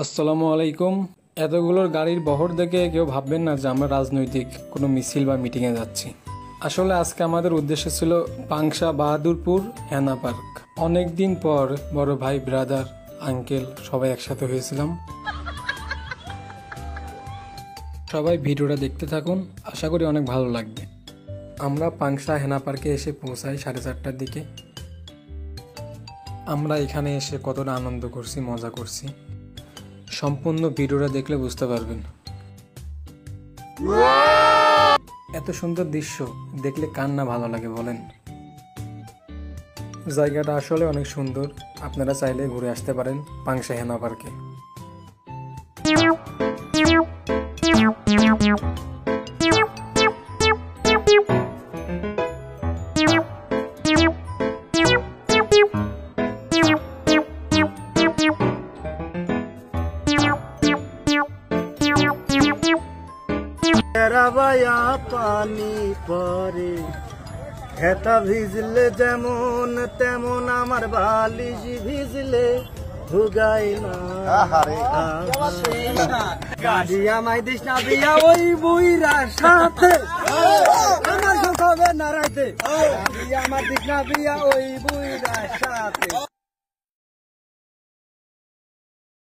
আসসালামু আলাইকুম। এতগুলোর গাড়ির বহর দেখে কেউ ভাববেন না যে আমরা রাজনৈতিক কোনো মিছিল বা মিটিংয়ে যাচ্ছি। আসলে আজকে আমাদের উদ্দেশ্য ছিল পাংশা বাহাদুরপুর হেনা পার্ক। অনেক দিন পর বড় ভাই, ব্রাদার, আঙ্কেল সবাই একসাথে হয়েছিলাম। সবাই ভিডিওটা দেখতে থাকুন, আশা করি অনেক ভালো লাগবে। আমরা পাংশা হেনা পার্কে এসে পৌঁছাই 4:30টার দিকে। আমরা এখানে এসে কতটা আনন্দ করছি, মজা করছি, সম্পূর্ণ ভিডিওটা দেখলে বুঝতে পারবেন। এত সুন্দর দৃশ্য দেখলে কার না ভালো লাগে বলেন। জায়গাটা আসলে অনেক সুন্দর, আপনারা চাইলে ঘুরে আসতে পারেন পাংশা হেনা পার্কে। বায়া পানি পরে হেতা ভিজলে যেমন তেমন আমার বালিশ ভিজলে ভুগাই না। গাড়ি আমায় দিস না বিয়া ওই বুইরার সাথে, আমার সুখ হবে না রাইতে। গাড়ি আমার দিস না বিয়া ওই বুইরার সাথে।